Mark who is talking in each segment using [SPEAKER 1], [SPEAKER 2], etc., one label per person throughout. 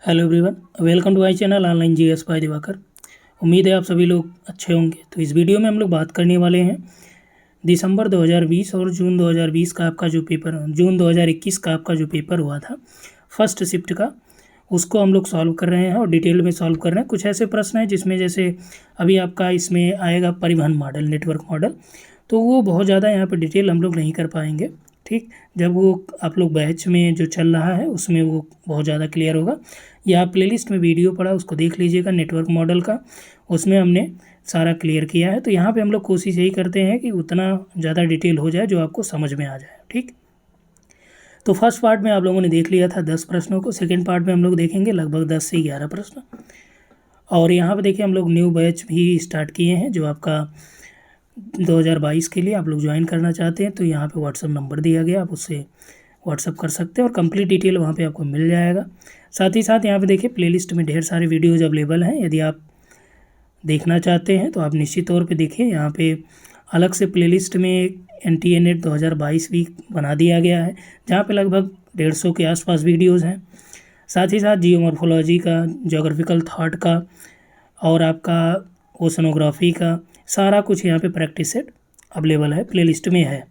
[SPEAKER 1] Hello everyone, welcome to my channel online GS by Diwakar. उम्मीद है आप सभी लोग अच्छे होंगे। तो इस वीडियो में हम लोग बात करने वाले हैं दिसंबर 2020 और जून 2020 का आपका जो पेपर जून 2021 का आपका जो पेपर हुआ था फर्स्ट शिफ्ट का, उसको हम लोग सॉल्व कर रहे हैं और डिटेल में सॉल्व कर रहे हैं। कुछ ऐसे प्रश्न हैं जिसमें जैसे अभी आपका इसमें आएगा परिवहन मॉडल, नेटवर्क मॉडल, तो वो बहुत ज़्यादा यहाँ पर डिटेल हम लोग नहीं कर पाएंगे। ठीक, जब वो आप लोग बैच में जो चल रहा है उसमें वो बहुत ज़्यादा क्लियर होगा। या आप प्लेलिस्ट में वीडियो पड़ा उसको देख लीजिएगा नेटवर्क मॉडल का, उसमें हमने सारा क्लियर किया है। तो यहाँ पे हम लोग कोशिश यही करते हैं कि उतना ज़्यादा डिटेल हो जाए जो आपको समझ में आ जाए। ठीक, तो फर्स्ट पार्ट में आप लोगों ने देख लिया था 10 प्रश्नों को, सेकेंड पार्ट में हम लोग देखेंगे लगभग 10 से 11 प्रश्न। और यहाँ पे देखिए हम लोग न्यू बैच भी स्टार्ट किए हैं जो आपका 2022 के लिए आप लोग ज्वाइन करना चाहते हैं तो यहाँ पे व्हाट्सअप नंबर दिया गया, आप उससे व्हाट्सअप कर सकते हैं और कंप्लीट डिटेल वहाँ पे आपको मिल जाएगा। साथ ही साथ यहाँ पे देखिए प्लेलिस्ट में ढेर सारे वीडियोज़ अवेलेबल हैं। यदि आप देखना चाहते हैं तो आप निश्चित तौर पे देखिए। यहाँ पे अलग से प्लेलिस्ट में NTA NET 2022 भी बना दिया गया है जहाँ पे लगभग 150 के आसपास वीडियोज़ हैं। साथ ही साथ जियोमॉर्फोलॉजी का, ज्योग्राफिकल थॉट का और आपका ओशनोग्राफी का सारा कुछ यहाँ पे प्रैक्टिस सेट अवेलेबल है, प्लेलिस्ट में है।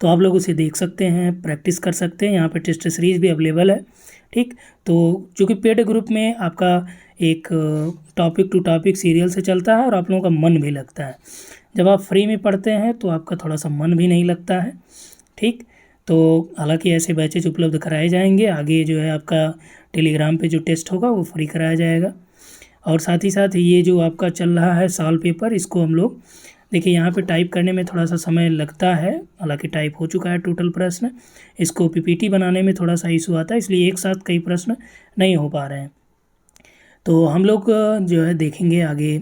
[SPEAKER 1] तो आप लोग उसे देख सकते हैं, प्रैक्टिस कर सकते हैं। यहाँ पे टेस्ट सीरीज़ भी अवेलेबल है। ठीक, तो चूँकि पेड ग्रुप में आपका एक टॉपिक टू टॉपिक सीरियल से चलता है और आप लोगों का मन भी लगता है। जब आप फ्री में पढ़ते हैं तो आपका थोड़ा सा मन भी नहीं लगता है। ठीक, तो हालांकि ऐसे बैचेज उपलब्ध कराए जाएंगे आगे। जो है आपका टेलीग्राम पे जो टेस्ट होगा वो फ्री कराया जाएगा। और साथ ही साथ ये जो आपका चल रहा है सॉल्व पेपर, इसको हम लोग देखिए यहाँ पे टाइप करने में थोड़ा सा समय लगता है, हालांकि टाइप हो चुका है टोटल प्रश्न। इसको PPT बनाने में थोड़ा सा इशू आता है, इसलिए एक साथ कई प्रश्न नहीं हो पा रहे हैं। तो हम लोग जो है देखेंगे आगे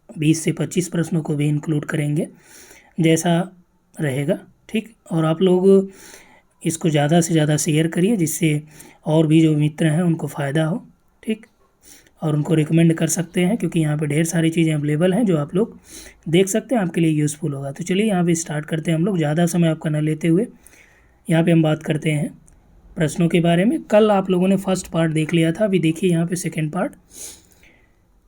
[SPEAKER 1] 20 से 25 प्रश्नों को भी इंक्लूड करेंगे जैसा रहेगा। ठीक, और आप लोग इसको ज़्यादा से ज़्यादा शेयर करिए जिससे और भी जो मित्र हैं उनको फ़ायदा हो। ठीक, और उनको रिकमेंड कर सकते हैं क्योंकि यहाँ पे ढेर सारी चीज़ें अवेलेबल हैं जो आप लोग देख सकते हैं, आपके लिए यूज़फुल होगा। तो चलिए यहाँ पे स्टार्ट करते हैं हम लोग, ज़्यादा समय आपका न लेते हुए। यहाँ पे हम बात करते हैं प्रश्नों के बारे में। कल आप लोगों ने फर्स्ट पार्ट देख लिया था, अभी देखिए यहाँ पे सेकेंड पार्ट।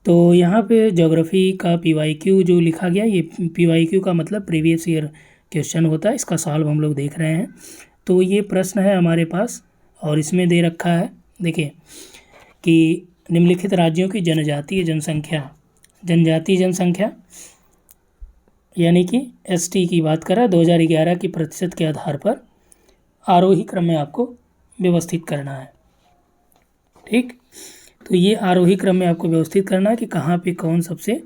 [SPEAKER 1] तो यहाँ पे ज्योग्राफी का PYQ जो लिखा गया, ये PYQ का मतलब प्रीवियस ईयर क्वेश्चन होता है, इसका सॉल्व हम लोग देख रहे हैं। तो ये प्रश्न है हमारे पास और इसमें दे रखा है, देखिए कि निम्नलिखित राज्यों की जनजातीय जनसंख्या यानी कि ST की बात कर रहा है 2011 की प्रतिशत के आधार पर आरोही क्रम में आपको व्यवस्थित करना है। ठीक, तो ये आरोही क्रम में आपको व्यवस्थित करना है कि कहाँ पे कौन सबसे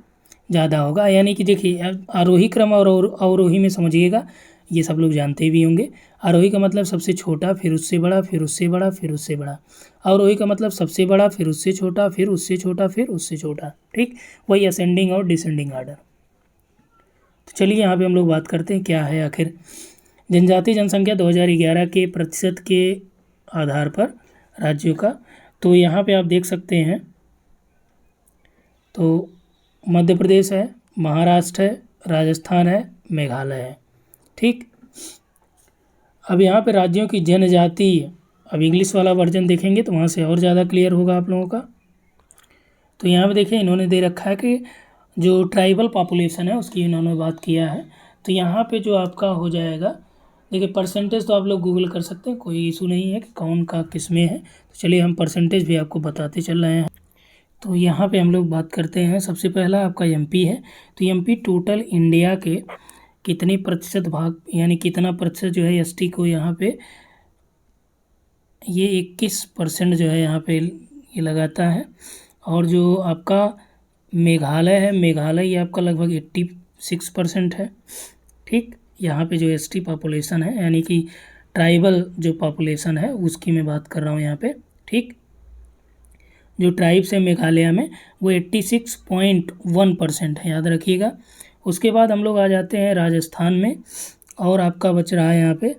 [SPEAKER 1] ज़्यादा होगा। यानी कि देखिए आरोही क्रम और अवरोही में समझिएगा, ये सब लोग जानते भी होंगे। आरोही का मतलब सबसे छोटा, फिर उससे बड़ा, फिर उससे बड़ा, फिर उससे बड़ा। अवरोही का मतलब सबसे बड़ा, फिर उससे छोटा, फिर उससे छोटा, फिर उससे छोटा। ठीक, वही असेंडिंग और डिसेंडिंग ऑर्डर। तो चलिए यहाँ पे हम लोग बात करते हैं क्या है आखिर जनजातीय जनसंख्या 2011 के प्रतिशत के आधार पर राज्यों का। तो यहाँ पे आप देख सकते हैं, तो मध्य प्रदेश है, महाराष्ट्र है, राजस्थान है, मेघालय है। ठीक, अब यहाँ पे राज्यों की जनजातीय, अब इंग्लिश वाला वर्जन देखेंगे तो वहाँ से और ज़्यादा क्लियर होगा आप लोगों का। तो यहाँ पे देखिए इन्होंने दे रखा है कि जो ट्राइबल पॉपुलेशन है उसकी इन्होंने बात किया है। तो यहाँ पे जो आपका हो जाएगा, देखिए परसेंटेज तो आप लोग गूगल कर सकते हैं, कोई इशू नहीं है कि कौन का किस में है। तो चलिए हम परसेंटेज भी आपको बताते चल रहे हैं। तो यहाँ पे हम लोग बात करते हैं, सबसे पहला आपका MP है। तो MP टोटल इंडिया के कितने प्रतिशत भाग यानी कितना प्रतिशत जो है ST को यहाँ पे ये 21% जो है यहाँ पे ये लगाता है। और जो आपका मेघालय है, मेघालय ये आपका लगभग 86% है। ठीक, यहाँ पे जो ST पॉपुलेशन है यानी कि ट्राइबल जो पॉपुलेशन है उसकी मैं बात कर रहा हूँ यहाँ पे। ठीक, जो ट्राइब्स है मेघालय में वो 86.1% है, याद रखिएगा। उसके बाद हम लोग आ जाते हैं राजस्थान में और आपका बच रहा है यहाँ पे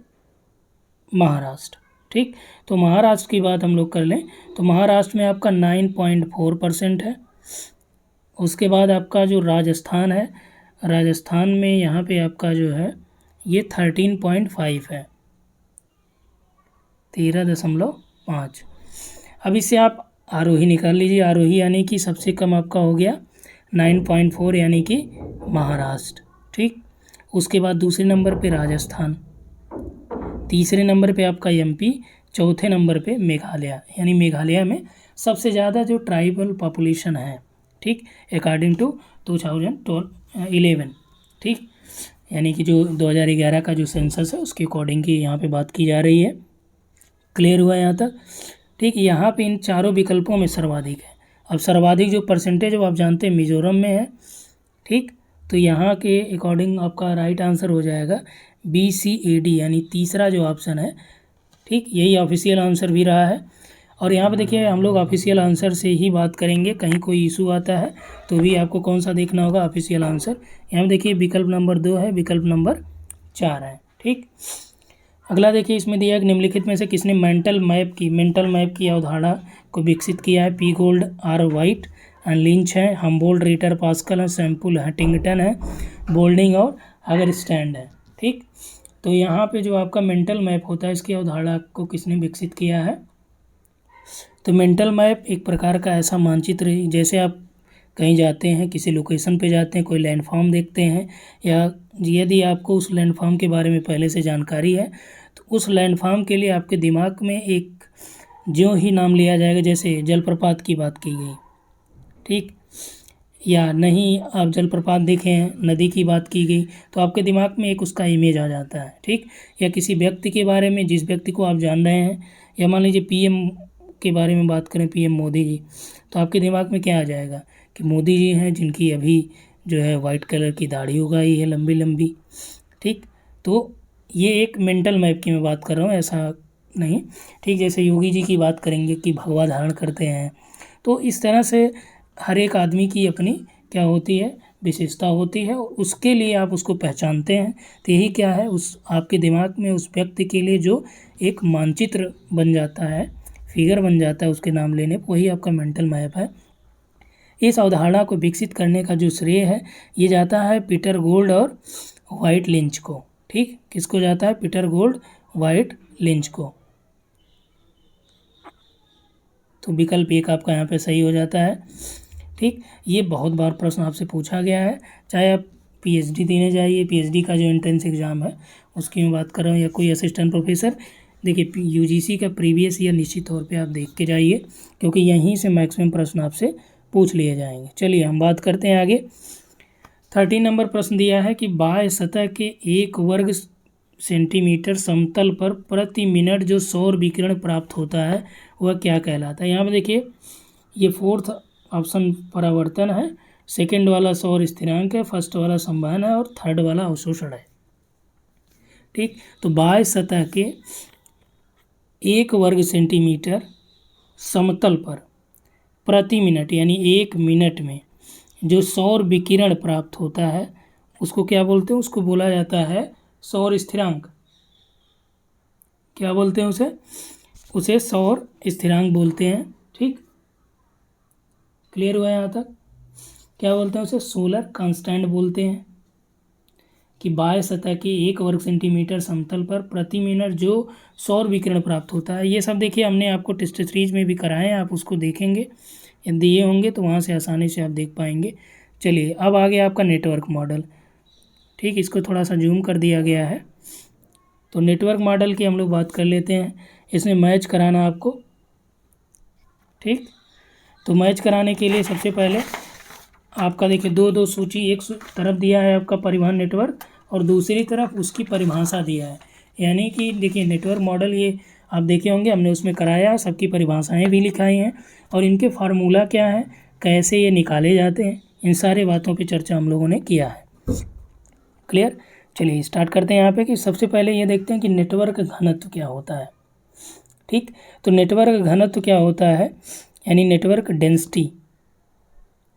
[SPEAKER 1] महाराष्ट्र। ठीक, तो महाराष्ट्र की बात हम लोग कर लें तो महाराष्ट्र में आपका 9.4% है। उसके बाद आपका जो राजस्थान है, राजस्थान में यहाँ पे आपका जो है ये 13.5 है, 13.5। अब इससे आप आरोही निकाल लीजिए। आरोही यानी कि सबसे कम आपका हो गया 9.4 यानी कि महाराष्ट्र। ठीक, उसके बाद दूसरे नंबर पे राजस्थान, तीसरे नंबर पे आपका एमपी, चौथे नंबर पे मेघालय। यानी मेघालय में सबसे ज़्यादा जो ट्राइबल पॉपुलेशन है, ठीक, अकॉर्डिंग टू 2011। ठीक, यानी कि जो 2011 का जो सेंसस है उसके अकॉर्डिंग की यहाँ पे बात की जा रही है। क्लियर हुआ यहाँ तक? ठीक, यहाँ पे इन चारों विकल्पों में सर्वाधिक है। अब सर्वाधिक जो परसेंटेज वो आप जानते हैं मिजोरम में है। ठीक, तो यहाँ के अकॉर्डिंग आपका राइट आंसर हो जाएगा BCAD, यानी तीसरा जो ऑप्शन है। ठीक, यही ऑफिशियल आंसर भी रहा है। और यहाँ पे देखिए हम लोग ऑफिशियल आंसर से ही बात करेंगे, कहीं कोई इशू आता है तो भी आपको कौन सा देखना होगा, ऑफिशियल आंसर। यहाँ पे देखिए विकल्प नंबर 2 है, विकल्प नंबर 4 है। ठीक, अगला देखिए इसमें दिया है कि निम्नलिखित में से किसने मेंटल मैप की अवधारणा को विकसित किया है। P Gould, R White and Lynch है, हमबोल्ड, रिटर पास्कल है, सैम्पुल हंटिंगटन है, बोल्डिंग और अगरस्टैंड है। ठीक, तो यहाँ पे जो आपका मेंटल मैप होता है इसकी अवधारणा को किसने विकसित किया है। तो मेंटल मैप एक प्रकार का ऐसा मानचित्र है, जैसे आप कहीं जाते हैं, किसी लोकेशन पे जाते हैं, कोई लैंडफॉर्म देखते हैं, या यदि आपको उस लैंडफॉर्म के बारे में पहले से जानकारी है तो उस लैंडफॉर्म के लिए आपके दिमाग में एक जो ही नाम लिया जाएगा, जैसे जलप्रपात की बात की गई, ठीक, या नहीं आप जलप्रपात देखे हैं, नदी की बात की गई, तो आपके दिमाग में एक उसका इमेज आ जाता है। ठीक, या किसी व्यक्ति के बारे में, जिस व्यक्ति को आप जान रहे हैं, या मान लीजिए PM के बारे में बात करें, PM मोदी जी, तो आपके दिमाग में क्या आ जाएगा कि मोदी जी हैं जिनकी अभी जो है वाइट कलर की दाढ़ी उगाई है लंबी लंबी। ठीक, तो ये एक मेंटल मैप की मैं बात कर रहा हूँ, ऐसा नहीं। ठीक, जैसे योगी जी की बात करेंगे कि भगवा धारण करते हैं, तो इस तरह से हर एक आदमी की अपनी क्या होती है, विशेषता होती है, उसके लिए आप उसको पहचानते हैं। तो यही क्या है, उस आपके दिमाग में उस व्यक्ति के लिए जो एक मानचित्र बन जाता है, फिगर बन जाता है उसके नाम लेने पर, वही आपका मेंटल मैप है। इस अवधारणा को विकसित करने का जो श्रेय है ये जाता है पीटर गोल्ड और वाइट लिंच को। ठीक, किसको जाता है, पीटर गोल्ड, वाइट लिंच को। तो विकल्प 1 आपका यहाँ पे सही हो जाता है। ठीक, ये बहुत बार प्रश्न आपसे पूछा गया है, चाहे आप PhD देने जाइए, PhD का जो एंट्रेंस एग्ज़ाम है उसकी मैं बात कर रहा हूँ, या कोई असिस्टेंट प्रोफेसर। देखिए UGC का प्रीवियस ईयर निश्चित तौर पे आप देख के जाइए, क्योंकि यहीं से मैक्सिमम प्रश्न आपसे पूछ लिए जाएंगे। चलिए हम बात करते हैं आगे। 13 नंबर प्रश्न दिया है कि बाह्य सतह के 1 वर्ग सेंटीमीटर समतल पर प्रति मिनट जो सौर विकिरण प्राप्त होता है वह क्या कहलाता है। यहाँ पे देखिए ये 4th ऑप्शन परावर्तन है, सेकंड वाला सौर स्थिरांक है, फर्स्ट वाला संवहन है और थर्ड वाला अवशोषण है। ठीक, तो बाह्य सतह के 1 वर्ग सेंटीमीटर समतल पर प्रति मिनट यानी 1 मिनट में जो सौर विकिरण प्राप्त होता है उसको क्या बोलते हैं, उसको बोला जाता है सौर स्थिरांक। क्या बोलते हैं उसे सौर स्थिरांक बोलते हैं। ठीक, क्लियर हुआ यहाँ तक? क्या बोलते हैं उसे, सोलर कांस्टेंट बोलते हैं। कि बाह्य सतह के 1 वर्ग सेंटीमीटर समतल पर प्रति मिनट जो सौर विकिरण प्राप्त होता है। ये सब देखिए हमने आपको टेस्ट सीरीज में भी कराए हैं, आप उसको देखेंगे या दिए होंगे तो वहाँ से आसानी से आप देख पाएंगे। चलिए अब आगे आपका नेटवर्क मॉडल। ठीक, इसको थोड़ा सा जूम कर दिया गया है। तो नेटवर्क मॉडल की हम लोग बात कर लेते हैं। इसमें मैच कराना आपको। ठीक, तो मैच कराने के लिए सबसे पहले आपका देखिए दो सूची, एक तरफ दिया है आपका परिवहन नेटवर्क और दूसरी तरफ उसकी परिभाषा दिया है। यानी कि देखिए नेटवर्क मॉडल ये आप देखे होंगे, हमने उसमें कराया, सबकी परिभाषाएं भी लिखाई हैं और इनके फार्मूला क्या है, कैसे ये निकाले जाते हैं, इन सारी बातों पे चर्चा हम लोगों ने किया है। क्लियर? चलिए स्टार्ट करते हैं यहाँ पे कि सबसे पहले ये देखते हैं कि नेटवर्क घनत्व क्या होता है। ठीक, तो नेटवर्क घनत्व क्या होता है, यानी नेटवर्क डेंसिटी।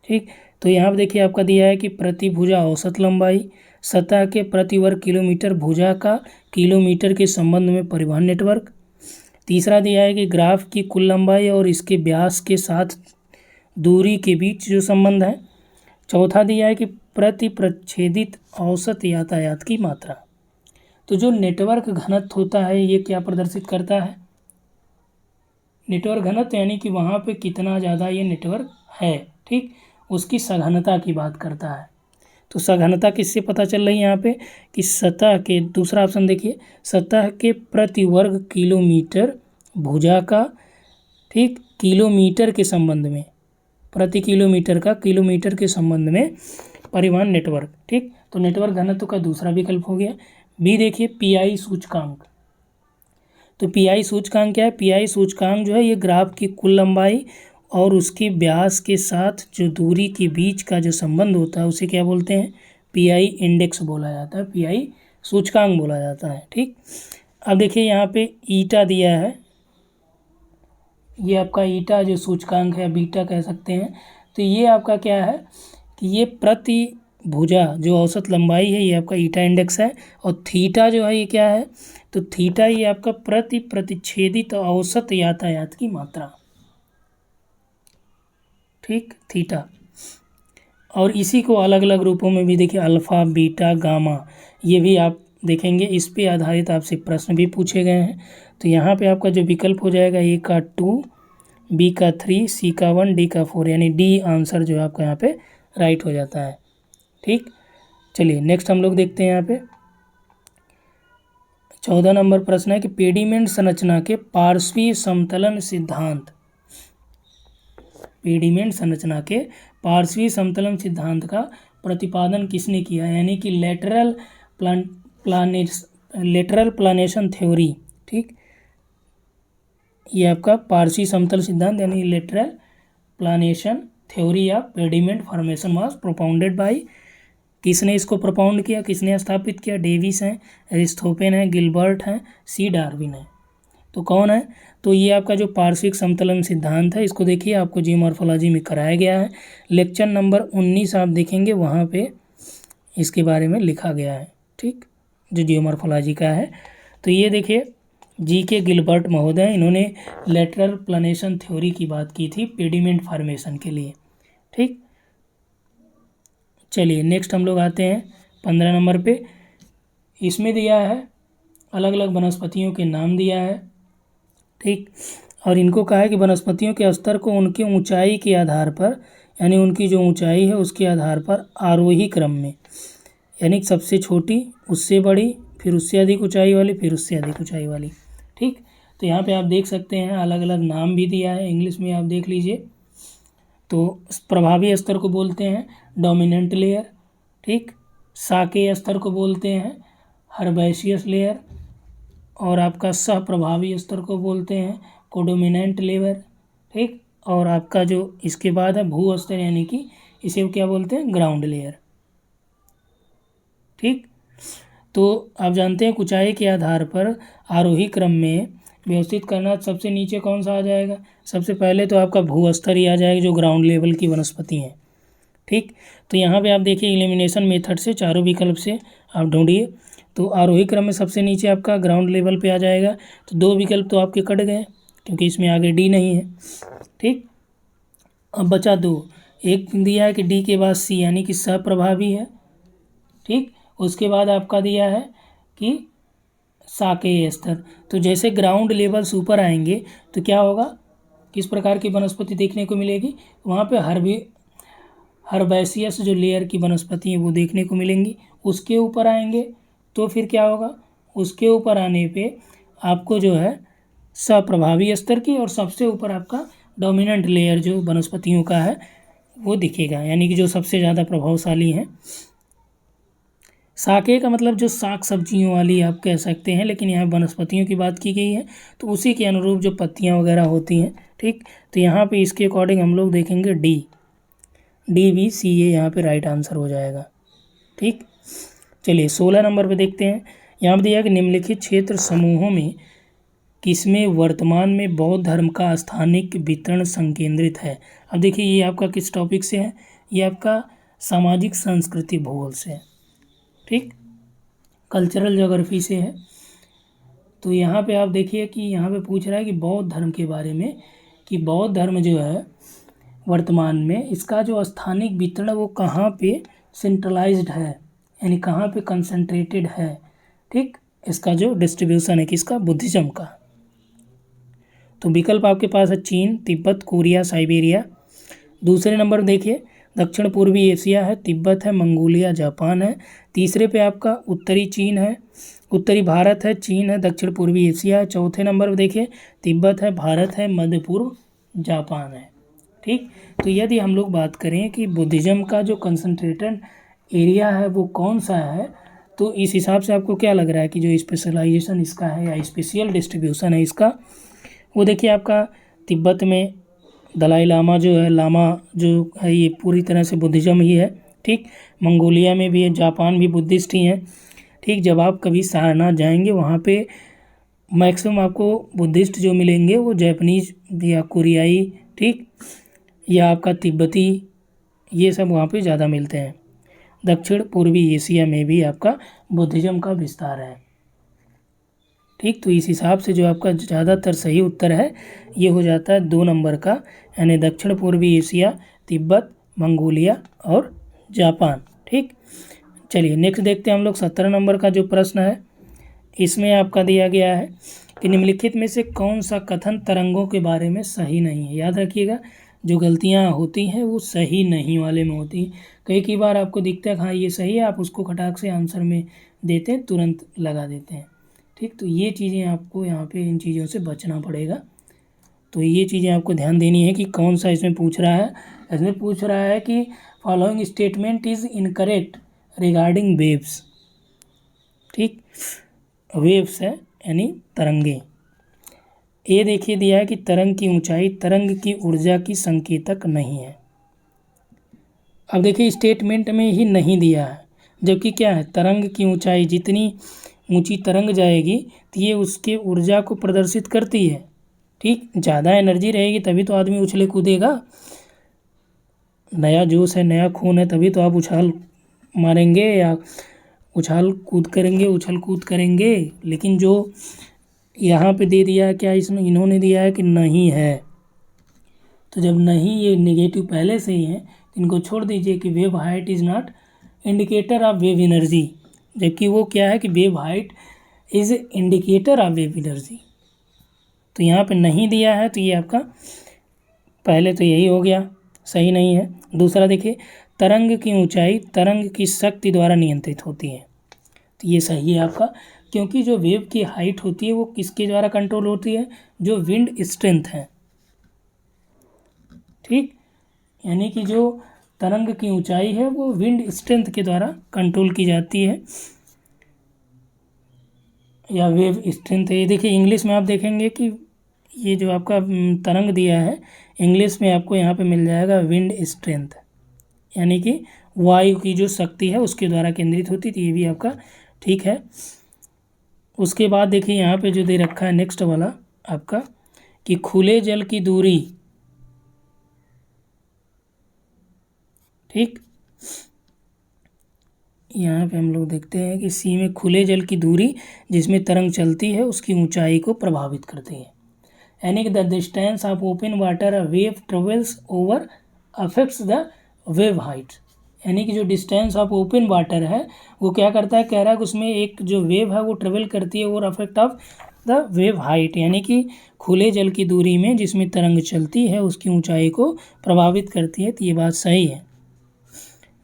[SPEAKER 1] ठीक, तो यहाँ पर देखिए आपका दिया है कि प्रति भुजा औसत लंबाई, सतह के प्रति वर्ग किलोमीटर भुजा का किलोमीटर के संबंध में परिवहन नेटवर्क। तीसरा दिया है कि ग्राफ की कुल लंबाई और इसके व्यास के साथ दूरी के बीच जो संबंध है। चौथा दिया है कि प्रति प्रच्छेदित औसत यातायात की मात्रा। तो जो नेटवर्क घनत्व होता है ये क्या प्रदर्शित करता है, नेटवर्क घनत्व यानी कि वहाँ पे कितना ज़्यादा ये नेटवर्क है, ठीक, उसकी सघनता की बात करता है। तो सघनता किससे पता चल रही है यहाँ पे कि सतह के, दूसरा ऑप्शन देखिए, सतह के प्रति वर्ग किलोमीटर भुजा का, ठीक, किलोमीटर के संबंध में, प्रति किलोमीटर का किलोमीटर के संबंध में परिवहन नेटवर्क, ठीक। तो नेटवर्क घनत्व का दूसरा विकल्प हो गया। बी देखिए, पीआई सूचकांक। तो पीआई सूचकांक क्या है? पीआई सूचकांक जो है ये ग्राफ की कुल लंबाई और उसके व्यास के साथ जो दूरी के बीच का जो संबंध होता है उसे क्या बोलते हैं? पीआई इंडेक्स बोला जाता है, पीआई सूचकांक बोला जाता है, ठीक। अब देखिए यहाँ पे ईटा दिया है, ये आपका ईटा जो सूचकांक है, बीटा कह सकते हैं। तो ये आपका क्या है कि ये प्रति भुजा जो औसत लंबाई है, ये आपका ईटा इंडेक्स है। और थीटा जो है ये क्या है? तो थीटा ये आपका प्रतिच्छेदित औसत यातायात की मात्रा, ठीक, थीटा। और इसी को अलग अलग रूपों में भी देखिए, अल्फ़ा, बीटा, गामा, ये भी आप देखेंगे, इस पे आधारित आपसे प्रश्न भी पूछे गए हैं। तो यहाँ पे आपका जो विकल्प हो जाएगा, ए का 2, बी का 3, सी का 1, डी का 4, यानी डी आंसर जो है आपका यहाँ पे राइट हो जाता है, ठीक। चलिए नेक्स्ट हम लोग देखते हैं यहाँ पे 14 नंबर प्रश्न है कि पेडीमेंट संरचना के पार्श्वीय समतलन सिद्धांत, पेडीमेंट संरचना के पार्श्वीय समतलन सिद्धांत का प्रतिपादन किसने किया? यानी कि लेटरल प्लानेशन थ्योरी, ठीक। ये आपका पार्श्वीय समतल सिद्धांत यानी lateral planation theory of pediment formation was propounded by, किसने इसको प्रोपाउंड किया, किसने स्थापित किया? डेविस हैं, एरिस्थोपेन है, गिलबर्ट हैं, सी डार्विन है। तो कौन है? तो ये आपका जो पार्श्विक समतलन सिद्धांत है, इसको देखिए आपको जियोमॉर्फोलॉजी में कराया गया है। लेक्चर नंबर 19 आप देखेंगे, वहाँ पे इसके बारे में लिखा गया है, ठीक, जो जियोमॉर्फोलॉजी का है। तो ये देखिए जी के गिलबर्ट महोदय, इन्होंने लेटरल प्लानेशन थ्योरी की बात की थी पेडीमेंट फॉर्मेशन के लिए, ठीक। चलिए नेक्स्ट हम लोग आते हैं 15 नंबर पे। इसमें दिया है अलग अलग वनस्पतियों के नाम दिया है, ठीक। और इनको कहा है कि वनस्पतियों के स्तर को उनकी ऊंचाई के आधार पर, यानी उनकी जो ऊंचाई है उसके आधार पर आरोही क्रम में, यानी सबसे छोटी, उससे बड़ी, फिर उससे अधिक ऊंचाई वाली, फिर उससे अधिक ऊंचाई वाली, ठीक। तो यहाँ पे आप देख सकते हैं अलग अलग नाम भी दिया है, इंग्लिश में आप देख लीजिए। तो प्रभावी स्तर को बोलते हैं डोमिनेंट लेयर, ठीक। साकेय स्तर को बोलते हैं हर्बेशियस लेयर, और आपका सह प्रभावी स्तर को बोलते हैं कोडोमिनेंट लेयर, ठीक। और आपका जो इसके बाद है भू स्तर, यानी कि इसे क्या बोलते हैं? ग्राउंड लेयर, ठीक। तो आप जानते हैं ऊंचाई के आधार पर आरोही क्रम में व्यवस्थित करना, सबसे नीचे कौन सा आ जाएगा? सबसे पहले तो आपका भू स्तर ही आ जाएगा, जो ग्राउंड लेवल की वनस्पति हैं, ठीक। तो यहाँ पे आप देखिए एलिमिनेशन मेथड से चारों विकल्प से आप ढूंढिए। तो आरोही क्रम में सबसे नीचे आपका ग्राउंड लेवल पे आ जाएगा। तो 2 विकल्प तो आपके कट गए क्योंकि इसमें आगे डी नहीं है, ठीक। अब बचा 2, एक दिया है कि डी के बाद सी, यानी कि सप्रभावी है, ठीक। उसके बाद आपका दिया है कि साकेय स्तर। तो जैसे ग्राउंड लेवल से ऊपर आएंगे तो क्या होगा, किस प्रकार की वनस्पति देखने को मिलेगी? वहाँ पे हर्बेशियस जो लेयर की वनस्पति है वो देखने को मिलेंगी। उसके ऊपर आएंगे तो फिर क्या होगा? उसके ऊपर आने पे आपको जो है सप्रभावी स्तर की, और सबसे ऊपर आपका डोमिनेंट लेयर जो वनस्पतियों का है वो दिखेगा, यानी कि जो सबसे ज़्यादा प्रभावशाली हैं। साकेय का मतलब जो साग सब्जियों वाली आप कह सकते हैं, लेकिन यहाँ वनस्पतियों की बात की गई है तो उसी के अनुरूप जो पत्तियाँ वगैरह होती हैं, ठीक। तो यहाँ पे इसके अकॉर्डिंग हम लोग देखेंगे DBCA यहाँ पे राइट आंसर हो जाएगा, ठीक। चलिए 16 नंबर पे देखते हैं। यहाँ पे दिया कि निम्नलिखित क्षेत्र समूहों में किसमें वर्तमान में बौद्ध धर्म का स्थानिक वितरण संकेंद्रित है? अब देखिए ये आपका किस टॉपिक से है? ये आपका सामाजिक संस्कृति भूगोल से है, ठीक, कल्चरल ज्योग्राफी से है। तो यहाँ पे आप देखिए कि यहाँ पे पूछ रहा है कि बौद्ध धर्म के बारे में, कि बौद्ध धर्म जो है वर्तमान में इसका जो स्थानिक वितरण वो कहाँ पे सेंट्रलाइज्ड है, यानी कहाँ पे कंसंट्रेटेड है, ठीक। इसका जो डिस्ट्रीब्यूशन है किसका? बुद्धिज्म का। तो विकल्प आपके पास है चीन, तिब्बत, कोरिया, साइबेरिया। दूसरे नंबर देखिए दक्षिण पूर्वी एशिया है, तिब्बत है, मंगोलिया, जापान है। तीसरे पे आपका उत्तरी चीन है, उत्तरी भारत है, चीन है, दक्षिण पूर्वी एशिया है। चौथे नंबर पर देखिए तिब्बत है, भारत है, मध्य पूर्व जापान है। ठीक, तो यदि हम लोग बात करें कि बुद्धिज़्म का जो कंसंट्रेटेड एरिया है वो कौन सा है, तो इस हिसाब से आपको क्या लग रहा है कि जो स्पेशलाइजेशन इसका है या स्पेशियल डिस्ट्रीब्यूशन है इसका, वो देखिए आपका तिब्बत में दलाई लामा जो है, लामा जो है ये पूरी तरह से बुद्धिज़्म ही है। ठीक, मंगोलिया में भी है, जापान भी बुद्धिस्ट ही है। ठीक, जब आप कभी सारनाथ जाएंगे वहाँ पे मैक्सिमम आपको बुद्धिस्ट जो मिलेंगे वो जैपनीज या कोरियाई, ठीक, या आपका तिब्बती, ये सब वहाँ पे ज़्यादा मिलते हैं। दक्षिण पूर्वी एशिया में भी आपका बुद्धिज़्म का विस्तार है। ठीक, तो इस हिसाब से जो आपका ज़्यादातर सही उत्तर है ये हो जाता है 2 नंबर का, यानी दक्षिण पूर्वी एशिया, तिब्बत, मंगोलिया और जापान। ठीक, चलिए नेक्स्ट देखते हैं हम लोग 17 नंबर का जो प्रश्न है। इसमें आपका दिया गया है कि निम्नलिखित में से कौन सा कथन तरंगों के बारे में सही नहीं है। याद रखिएगा जो गलतियाँ होती हैं वो सही नहीं वाले में होती हैं। कई बार आपको दिखता है हाँ ये सही है, आप उसको खटाक से आंसर में देते हैं, तुरंत लगा देते हैं। ठीक, तो ये चीज़ें आपको यहाँ पे इन चीज़ों से बचना पड़ेगा। तो ये चीज़ें आपको ध्यान देनी है कि कौन सा इसमें पूछ रहा है। इसमें पूछ रहा है कि following statement is incorrect regarding waves. ठीक, वेव्स है यानी तरंगे। ये देखिए दिया है कि तरंग की ऊंचाई तरंग की ऊर्जा की संकेतक नहीं है। अब देखिए स्टेटमेंट में ही नहीं दिया है, जबकि क्या है तरंग की ऊंचाई, जितनी ऊंची तरंग जाएगी तो ये उसके ऊर्जा को प्रदर्शित करती है। ठीक, ज़्यादा एनर्जी रहेगी तभी तो आदमी उछले कूदेगा, नया जोश है, नया खून है, तभी तो आप उछाल मारेंगे या उछाल कूद करेंगे। लेकिन जो यहाँ पे दे दिया है क्या, इसमें इन्होंने दिया है कि नहीं है, तो जब नहीं ये नेगेटिव पहले से ही है तो इनको छोड़ दीजिए कि wave height is not indicator of wave energy, जबकि वो क्या है कि wave height is indicator of wave energy. तो यहाँ पे नहीं दिया है तो ये आपका पहले तो यही हो गया, सही नहीं है। दूसरा देखिए तरंग की ऊंचाई तरंग की शक्ति द्वारा नियंत्रित होती है, तो ये सही है आपका, क्योंकि जो वेव की हाइट होती है वो किसके द्वारा कंट्रोल होती है, जो विंड स्ट्रेंथ है। ठीक, यानी कि जो तरंग की ऊंचाई है वो विंड स्ट्रेंथ के द्वारा कंट्रोल की जाती है या वेव स्ट्रेंथ है। ये देखिए इंग्लिश में आप देखेंगे कि ये जो आपका तरंग दिया है इंग्लिश में आपको यहाँ पे मिल जाएगा विंड स्ट्रेंथ, यानी कि वायु की जो शक्ति है उसके द्वारा केंद्रित होती थी। ये भी आपका ठीक है। उसके बाद देखिए यहाँ पे जो दे रखा है नेक्स्ट वाला आपका कि खुले जल की दूरी, ठीक, यहाँ पे हम लोग देखते हैं कि सी में खुले जल की दूरी जिसमें तरंग चलती है उसकी ऊंचाई को प्रभावित करती है, यानी कि the distance of open water a wave travels over affects the wave height, यानी कि जो डिस्टेंस ऑफ ओपन वाटर है वो क्या करता है, कह रहा है कि उसमें एक जो वेव है वो ट्रेवल करती है over affect of the wave height, यानी कि खुले जल की दूरी में जिसमें तरंग चलती है उसकी ऊंचाई को प्रभावित करती है। तो ये बात सही है,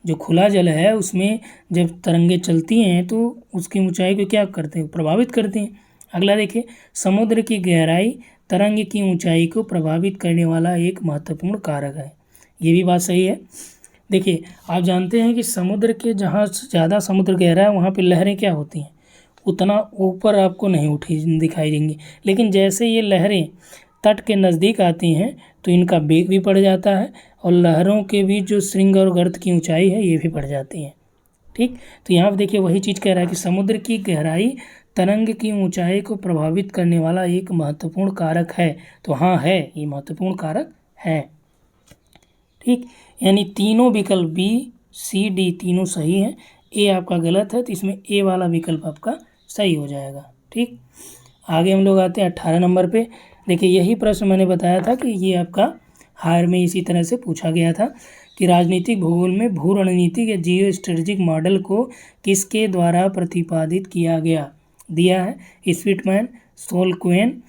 [SPEAKER 1] जो खुला जल है उसमें जब तरंगे चलती हैं तो उसकी ऊंचाई को क्या करते हैं, प्रभावित करते हैं। अगला देखिए समुद्र की गहराई तरंग की ऊंचाई को प्रभावित करने वाला एक महत्वपूर्ण कारक है, ये भी बात सही है। देखिए आप जानते हैं कि समुद्र के जहाँ ज़्यादा समुद्र गहरा है वहाँ पे लहरें क्या होती हैं, उतना ऊपर आपको नहीं उठी दिखाई देंगी, लेकिन जैसे ये लहरें तट के नज़दीक आती हैं तो इनका वेग भी बढ़ जाता है और लहरों के बीच जो श्रृंग और गर्त की ऊंचाई है ये भी बढ़ जाती है। ठीक, तो यहाँ पर देखिए वही चीज़ कह रहा है कि समुद्र की गहराई तरंग की ऊंचाई को प्रभावित करने वाला एक महत्वपूर्ण कारक है। तो हाँ है, ये महत्वपूर्ण कारक है। ठीक, यानी तीनों विकल्प बी सी डी तीनों सही हैं, ए आपका गलत है, तो इसमें ए वाला विकल्प आपका सही हो जाएगा। ठीक, आगे हम लोग आते हैं 18 नंबर पे। देखिए यही प्रश्न मैंने बताया था कि ये आपका हायर में इसी तरह से पूछा गया था कि राजनीतिक भूगोल में भू रणनीतिक या जियो स्ट्रेटेजिक मॉडल को किसके द्वारा प्रतिपादित किया गया। दिया है Spitman, Solquen,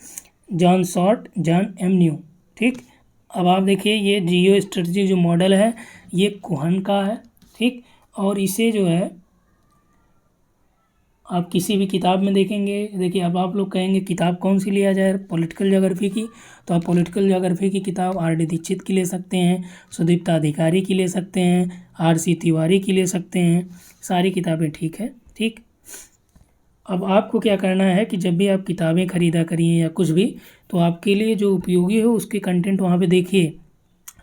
[SPEAKER 1] John Short, John M New. ठीक, अब आप देखिए ये जियो स्ट्रेटजी जो मॉडल है ये कोहन का है। ठीक, और इसे जो है आप किसी भी किताब में देखेंगे, देखिए अब आप लोग कहेंगे किताब कौन सी लिया जाए पॉलिटिकल ज्योग्राफी की, तो आप पॉलिटिकल ज्योग्राफी की किताब आर डी दीक्षित की ले सकते हैं, सुदीप्ता अधिकारी की ले सकते हैं, आर सी तिवारी की ले सकते हैं, सारी किताबें ठीक है। ठीक, अब आपको क्या करना है कि जब भी आप किताबें खरीदा करिए या कुछ भी, तो आपके लिए जो उपयोगी हो उसके कंटेंट वहाँ पे देखिए।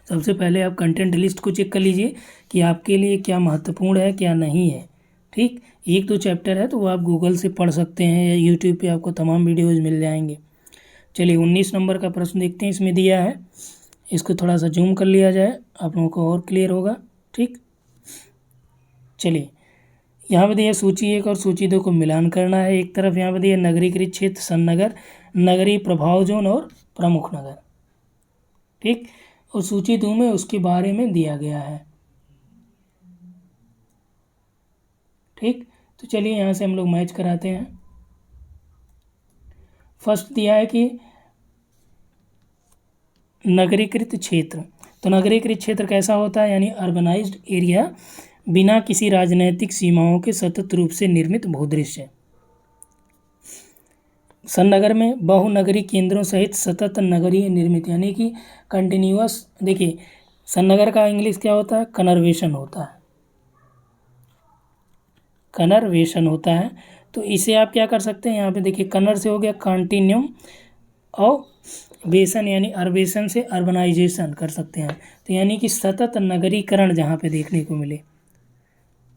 [SPEAKER 1] सबसे पहले आप कंटेंट लिस्ट को चेक कर लीजिए कि आपके लिए क्या महत्वपूर्ण है क्या नहीं है। ठीक, एक दो चैप्टर है तो वो आप गूगल से पढ़ सकते हैं या यूट्यूब पे आपको तमाम वीडियोज़ मिल जाएंगे। चलिए 19 नंबर का प्रश्न देखते हैं, इसमें दिया है, इसको थोड़ा सा जूम कर लिया जाए आप लोगों को और क्लियर होगा। ठीक, चलिए यहाँ पे दिया सूची 1 और सूची 2 को मिलान करना है। एक तरफ यहाँ पे दिया नगरीकृत क्षेत्र, सन्नगर, नगरीय प्रभाव जोन और प्रमुख नगर। ठीक, और सूची 2 में उसके बारे में दिया गया है। ठीक, तो चलिए यहाँ से हम लोग मैच कराते हैं। फर्स्ट दिया है कि नगरीकृत क्षेत्र, तो नगरीकृत क्षेत्र कैसा होता है, यानी अर्बनाइज्ड एरिया बिना किसी राजनीतिक सीमाओं के सतत रूप से निर्मित भूदृश्य। सन्नगर में बहुनगरी केंद्रों सहित सतत नगरीय निर्मित, यानी कि कंटिन्यूअस। देखिए सन्नगर का इंग्लिश क्या होता है, कनर्वेशन होता है, कनर्वेशन होता है। तो इसे आप क्या कर सकते हैं, यहाँ पे देखिए कनर से हो गया कंटिन्यूम और वेशन यानी अर्बेशन से अर्बनाइजेशन कर सकते हैं, तो यानी कि सतत नगरीकरण जहाँ पे देखने को मिले।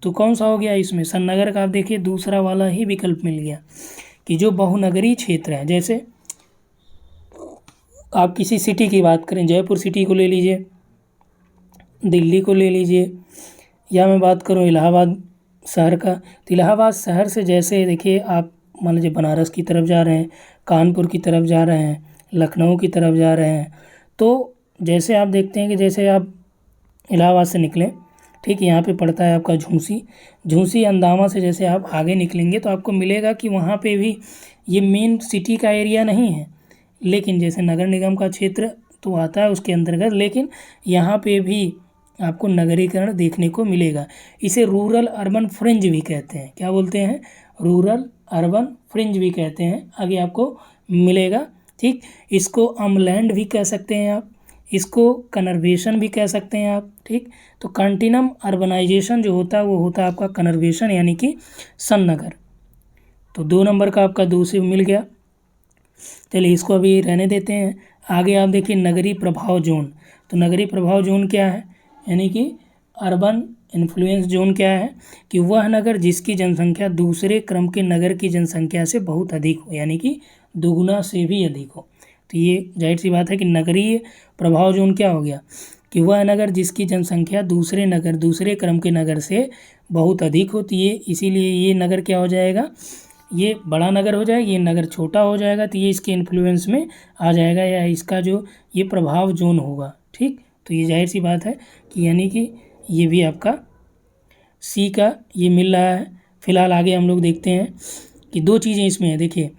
[SPEAKER 1] तो कौन सा हो गया इसमें, सन्नगर का आप देखिए दूसरा वाला ही विकल्प मिल गया कि जो बहुनगरीय क्षेत्र है। जैसे आप किसी सिटी की बात करें, जयपुर सिटी को ले लीजिए, दिल्ली को ले लीजिए, या मैं बात करूँ इलाहाबाद शहर का, तो इलाहाबाद शहर से जैसे देखिए आप मान लीजिए बनारस की तरफ जा रहे हैं, कानपुर की तरफ जा रहे हैं, लखनऊ की तरफ जा रहे हैं, तो जैसे आप देखते हैं कि जैसे आप इलाहाबाद से निकलें, ठीक, यहाँ पे पड़ता है आपका झूंसी, झूंसी अंदामा से जैसे आप आगे निकलेंगे तो आपको मिलेगा कि वहाँ पे भी ये मेन सिटी का एरिया नहीं है, लेकिन जैसे नगर निगम का क्षेत्र तो आता है उसके अंतर्गत, लेकिन यहाँ पे भी आपको नगरीकरण देखने को मिलेगा। इसे रूरल अर्बन फ्रिंज भी कहते हैं। क्या बोलते हैं, रूरल अर्बन फ्रिंज भी कहते हैं, आगे आपको मिलेगा। ठीक, इसको अमलैंड भी कह सकते हैं आप, इसको कनर्वेशन भी कह सकते हैं आप। ठीक, तो कंटिन्यूम अर्बनाइजेशन जो होता है वो होता है आपका कनर्वेशन यानी कि सन्नगर। तो 2 नंबर का आपका 2 से मिल गया। चलिए इसको अभी रहने देते हैं। आगे आप देखिए नगरीय प्रभाव जोन, तो नगरीय प्रभाव जोन क्या है, यानी कि अर्बन इन्फ्लुएंस जोन क्या है कि वह नगर जिसकी जनसंख्या दूसरे क्रम के नगर की जनसंख्या से बहुत अधिक हो, यानी कि दुगुना से भी अधिक हो। तो ये जाहिर सी बात है कि नगरीय प्रभाव जोन क्या हो गया कि वह नगर जिसकी जनसंख्या दूसरे क्रम के नगर से बहुत अधिक होती है, इसीलिए ये नगर क्या हो जाएगा, ये बड़ा नगर हो जाएगा, ये नगर छोटा हो जाएगा, तो ये इसके इन्फ्लुएंस में आ जाएगा या इसका जो ये प्रभाव जोन होगा। ठीक, तो ये जाहिर सी बात है कि यानी कि ये भी आपका सी का ये मिल रहा है। फिलहाल आगे हम लोग देखते हैं कि 2 चीज़ें इसमें हैं। देखिए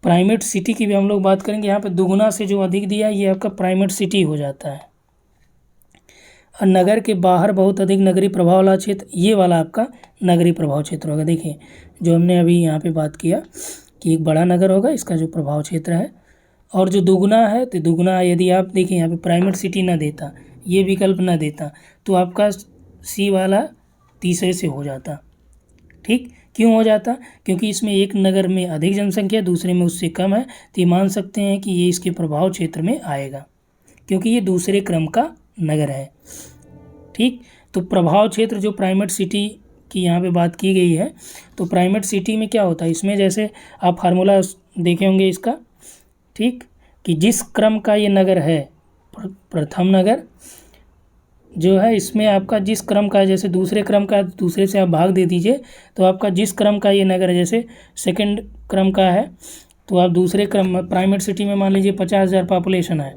[SPEAKER 1] प्राइमेट सिटी की भी हम लोग बात करेंगे, यहाँ पे दुगुना से जो अधिक दिया ये आपका प्राइमेट सिटी हो जाता है। और नगर के बाहर बहुत अधिक नगरीय प्रभाव वाला क्षेत्र, ये वाला आपका नगरीय प्रभाव क्षेत्र होगा। देखिए जो हमने अभी यहाँ पे बात किया कि एक बड़ा नगर होगा, इसका जो प्रभाव क्षेत्र है, और जो दुगुना है तो दुगुना यदि आप देखिए यहाँ पे प्राइमेट सिटी ना देता, ये विकल्प ना देता, तो आपका सी वाला तीसरे से हो जाता। ठीक, क्यों हो जाता, क्योंकि इसमें एक नगर में अधिक जनसंख्या दूसरे में उससे कम है, तो ये मान सकते हैं कि ये इसके प्रभाव क्षेत्र में आएगा क्योंकि ये दूसरे क्रम का नगर है। ठीक, तो प्रभाव क्षेत्र जो प्राइमेट सिटी की यहाँ पे बात की गई है, तो प्राइमेट सिटी में क्या होता है, इसमें जैसे आप फार्मूला देखे होंगे इसका, ठीक, कि जिस क्रम का ये नगर है प्रथम नगर जो है, इसमें आपका जिस क्रम का, जैसे दूसरे क्रम का दूसरे से आप भाग दे दीजिए, तो आपका जिस क्रम का ये नगर है, जैसे सेकंड क्रम का है, तो आप दूसरे क्रम में प्राइमेट सिटी में मान लीजिए 50,000 पॉपुलेशन है।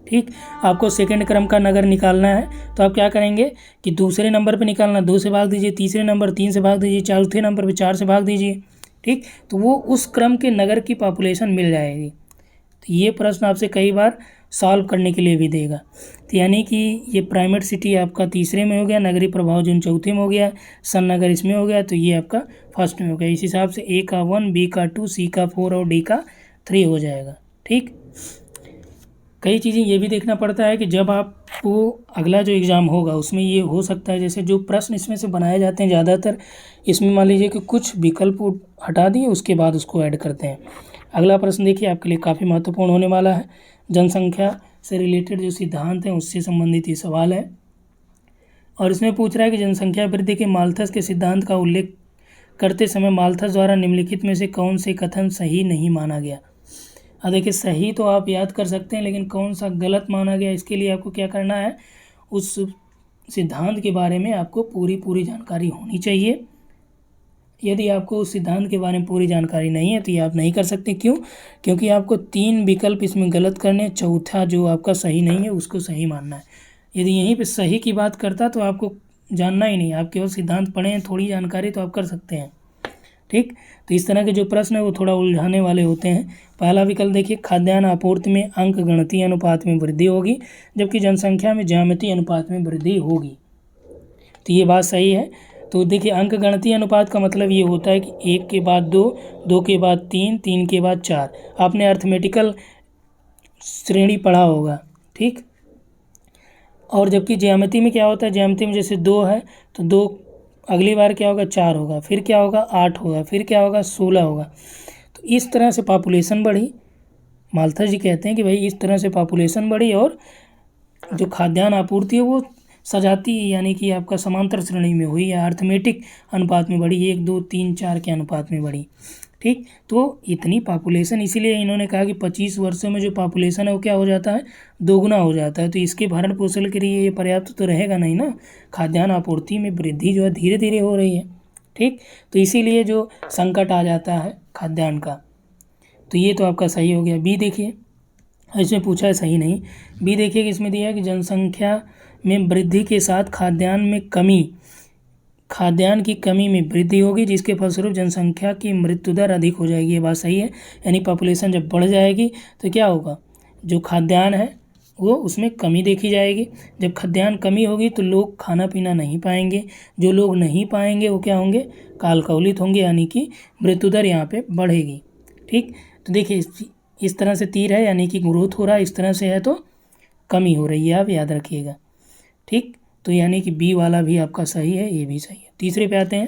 [SPEAKER 1] ठीक, आपको सेकंड क्रम का नगर निकालना है, तो आप क्या करेंगे कि दूसरे नंबर पे निकालना, 2 से भाग दीजिए, तीसरे नंबर 3 से भाग दीजिए, चौथे नंबर पे 4 से भाग दीजिए। ठीक, तो वो उस क्रम के नगर की पॉपुलेशन मिल जाएगी। तो ये प्रश्न आपसे कई बार सॉल्व करने के लिए भी देगा। तो यानी कि ये प्राइमेट सिटी आपका तीसरे में हो गया, नगरीय प्रभाव जोन चौथे में हो गया, सन नगर इसमें हो गया, तो ये आपका फर्स्ट में हो गया। इस हिसाब से ए का 1, बी का 2, सी का 4 और डी का 3 हो जाएगा। ठीक, कई चीज़ें ये भी देखना पड़ता है कि जब आपको अगला जो एग्ज़ाम होगा उसमें ये हो सकता है, जैसे जो प्रश्न इसमें से बनाए जाते हैं ज़्यादातर, इसमें मान लीजिए कि कुछ विकल्प हटा दिए उसके बाद उसको ऐड करते हैं। अगला प्रश्न देखिए आपके लिए काफ़ी महत्वपूर्ण होने वाला है। जनसंख्या से रिलेटेड जो सिद्धांत हैं उससे संबंधित ये सवाल है, और इसमें पूछ रहा है कि जनसंख्या वृद्धि के माल्थस के सिद्धांत का उल्लेख करते समय माल्थस द्वारा निम्नलिखित में से कौन से कथन सही नहीं माना गया। अब देखिए, सही तो आप याद कर सकते हैं, लेकिन कौन सा गलत माना गया, इसके लिए आपको क्या करना है, उस सिद्धांत के बारे में आपको पूरी जानकारी होनी चाहिए। यदि आपको उस सिद्धांत के बारे में पूरी जानकारी नहीं है तो ये आप नहीं कर सकते। क्यों? क्योंकि आपको 3 विकल्प इसमें गलत करने, चौथा जो आपका सही नहीं है उसको सही मानना है। यदि यहीं पे सही की बात करता तो आपको जानना ही नहीं, आप केवल सिद्धांत पढ़े हैं, थोड़ी जानकारी तो आप कर सकते हैं। ठीक, तो इस तरह के जो प्रश्न है वो थोड़ा उलझाने वाले होते हैं। पहला विकल्प देखिए, खाद्यान्न आपूर्ति में अंक गणितीय अनुपात में वृद्धि होगी जबकि जनसंख्या में ज्यामितीय अनुपात में वृद्धि होगी। तो ये बात सही है। तो देखिए, अंक गणितीय अनुपात का मतलब ये होता है कि 1 के बाद 2, 2 के बाद 3, 3 के बाद 4। आपने अर्थमेटिकल श्रेणी पढ़ा होगा। ठीक, और जबकि ज्यामिति में क्या होता है, ज्यामिति में जैसे 2 है तो 2 अगली बार क्या होगा, 4 होगा, फिर क्या होगा, 8 होगा, फिर क्या होगा, 16 होगा। तो इस तरह से पॉपुलेशन बढ़ी। माल्थस जी कहते हैं कि भाई इस तरह से पॉपुलेशन बढ़ी और जो खाद्यान्न आपूर्ति है वो सजाती यानी कि आपका समांतर श्रेणी में हुई या अर्थमेटिक अनुपात में बढ़ी, 1, 2, 3, 4 के अनुपात में बढ़ी। ठीक, तो इतनी पॉपुलेशन, इसीलिए इन्होंने कहा कि 25 वर्षों में जो पॉपुलेशन है वो क्या हो जाता है, दोगुना हो जाता है। तो इसके भरण पोषण के लिए ये पर्याप्त तो रहेगा नहीं ना, खाद्यान्न आपूर्ति में वृद्धि जो है धीरे धीरे हो रही है। ठीक, तो इसीलिए जो संकट आ जाता है खाद्यान्न का। तो ये तो आपका सही हो गया। बी देखिए, इसमें पूछा है सही नहीं। बी देखिए कि इसमें दिया है कि जनसंख्या में वृद्धि के साथ खाद्यान्न की कमी में वृद्धि होगी जिसके फलस्वरूप जनसंख्या की मृत्यु दर अधिक हो जाएगी। ये बात सही है, यानी पॉपुलेशन जब बढ़ जाएगी तो क्या होगा, जो खाद्यान्न है वो उसमें कमी देखी जाएगी। जब खाद्यान्न कमी होगी तो लोग खाना पीना नहीं पाएंगे, जो लोग नहीं पाएंगे वो क्या होंगे, कालकौलित होंगे, यानी कि मृत्यु दर यहाँ पे बढ़ेगी। ठीक, तो देखिए इस तरह से तीर है यानी कि ग्रोथ हो रहा है, इस तरह से है तो कमी हो रही है, आप याद रखिएगा। ठीक, तो यानी कि बी वाला भी आपका सही है, ये भी सही है। तीसरे पे आते हैं।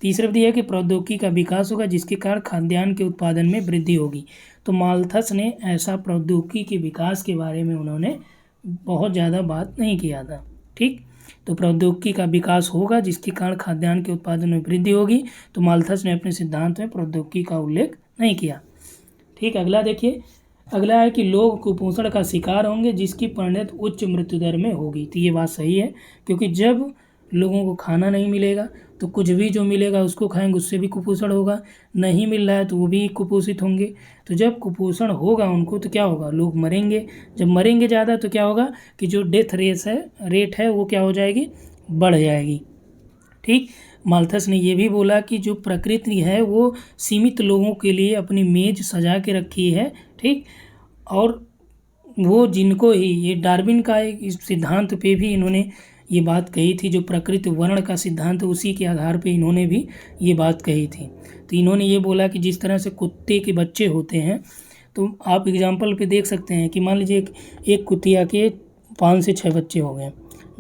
[SPEAKER 1] तीसरे पे दिया है कि प्रौद्योगिकी का विकास होगा जिसके कारण खाद्यान्न के उत्पादन में वृद्धि होगी। तो माल्थस ने ऐसा प्रौद्योगिकी के विकास के बारे में उन्होंने बहुत ज़्यादा बात नहीं किया था। ठीक, तो प्रौद्योगिकी का विकास होगा जिसके कारण खाद्यान्न के उत्पादन में वृद्धि होगी, तो माल्थस ने अपने सिद्धांत में प्रौद्योगिकी का उल्लेख नहीं किया। ठीक, अगला देखिए, अगला है कि लोग कुपोषण का शिकार होंगे जिसकी परिणत उच्च मृत्यु दर में होगी। तो ये बात सही है, क्योंकि जब लोगों को खाना नहीं मिलेगा तो कुछ भी जो मिलेगा उसको खाएंगे, उससे भी कुपोषण होगा। नहीं मिल रहा है तो वो भी कुपोषित होंगे। तो जब कुपोषण होगा उनको तो क्या होगा, लोग मरेंगे। जब मरेंगे ज़्यादा तो क्या होगा कि जो डेथ रेट है वो क्या हो जाएगी, बढ़ जाएगी। ठीक, माल्थस ने ये भी बोला कि जो प्रकृति है वो सीमित लोगों के लिए अपनी मेज सजा के रखी है। ठीक, और वो जिनको ही, ये डार्विन का एक इस सिद्धांत पे भी इन्होंने ये बात कही थी, जो प्रकृति वर्ण का सिद्धांत उसी के आधार पे इन्होंने भी ये बात कही थी। तो इन्होंने ये बोला कि जिस तरह से कुत्ते के बच्चे होते हैं, तो आप एग्जाम्पल पे देख सकते हैं कि मान लीजिए एक कुतिया के 5 से 6 बच्चे हो गए,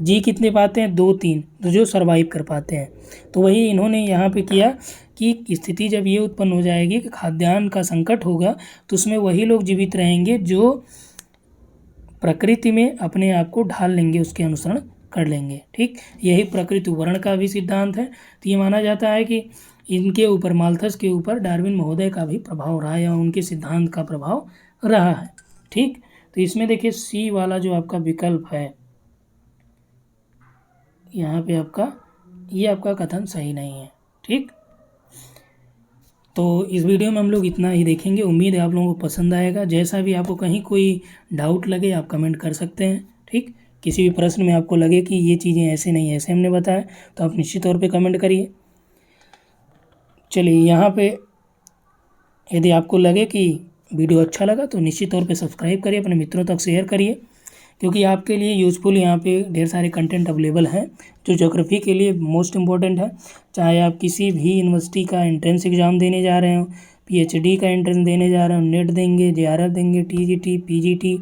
[SPEAKER 1] जी कितने पाते हैं, 2-3, तो जो सर्वाइव कर पाते हैं। तो वही इन्होंने यहाँ पे किया कि स्थिति जब ये उत्पन्न हो जाएगी कि खाद्यान्न का संकट होगा तो उसमें वही लोग जीवित रहेंगे जो प्रकृति में अपने आप को ढाल लेंगे, उसके अनुसरण कर लेंगे। ठीक, यही प्रकृति वर्ण का भी सिद्धांत है। तो ये माना जाता है कि इनके ऊपर, माल्थस के ऊपर डार्विन महोदय का भी प्रभाव रहा है या उनके सिद्धांत का प्रभाव रहा है। ठीक, तो इसमें देखिए सी वाला जो आपका विकल्प है यहाँ पे आपका, ये आपका कथन सही नहीं है। ठीक, तो इस वीडियो में हम लोग इतना ही देखेंगे। उम्मीद है आप लोगों को पसंद आएगा। जैसा भी आपको कहीं कोई डाउट लगे आप कमेंट कर सकते हैं। ठीक, किसी भी प्रश्न में आपको लगे कि ये चीज़ें ऐसे नहीं ऐसे हमने बताया तो आप निश्चित तौर पे कमेंट करिए। चलिए, यहाँ पे यदि आपको लगे कि वीडियो अच्छा लगा तो निश्चित तौर पे सब्सक्राइब करिए, अपने मित्रों तक शेयर करिए, क्योंकि आपके लिए यूज़फुल यहाँ पे ढेर सारे कंटेंट अवेलेबल हैं जो ज्योग्राफी के लिए मोस्ट इम्पॉर्टेंट है। चाहे आप किसी भी यूनिवर्सिटी का एंट्रेंस एग्ज़ाम देने जा रहे हो, पीएचडी का एंट्रेंस देने जा रहे हो, नेट देंगे, जेआरएफ देंगे, टीजीटी, पीजीटी,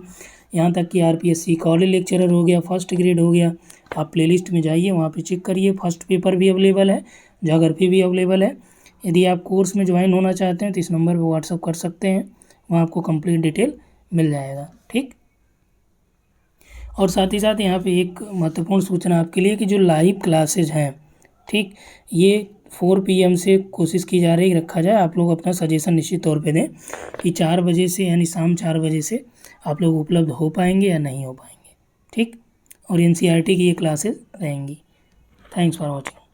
[SPEAKER 1] यहाँ तक कि आरपीएससी कॉलेज लेक्चरर हो गया, फर्स्ट ग्रेड हो गया, आप प्लेलिस्ट में जाइए, वहाँ पे चेक करिए। फर्स्ट पेपर भी अवेलेबल है, ज्योग्राफी भी अवेलेबल है। यदि आप कोर्स में ज्वाइन होना चाहते हैं तो इस नंबर पर व्हाट्सअप कर सकते हैं, वहाँ आपको कंप्लीट डिटेल मिल जाएगा। ठीक, और साथ ही साथ यहाँ पे एक महत्वपूर्ण सूचना आपके लिए कि जो लाइव क्लासेज हैं, ठीक, ये 4 PM से कोशिश की जा रही रखा जाए। आप लोग अपना सजेशन निश्चित तौर पे दें कि 4 बजे से यानी शाम 4 बजे से आप लोग उपलब्ध हो पाएंगे या नहीं हो पाएंगे। ठीक, और NCERT की ये क्लासेज रहेंगी। Thanks for watching.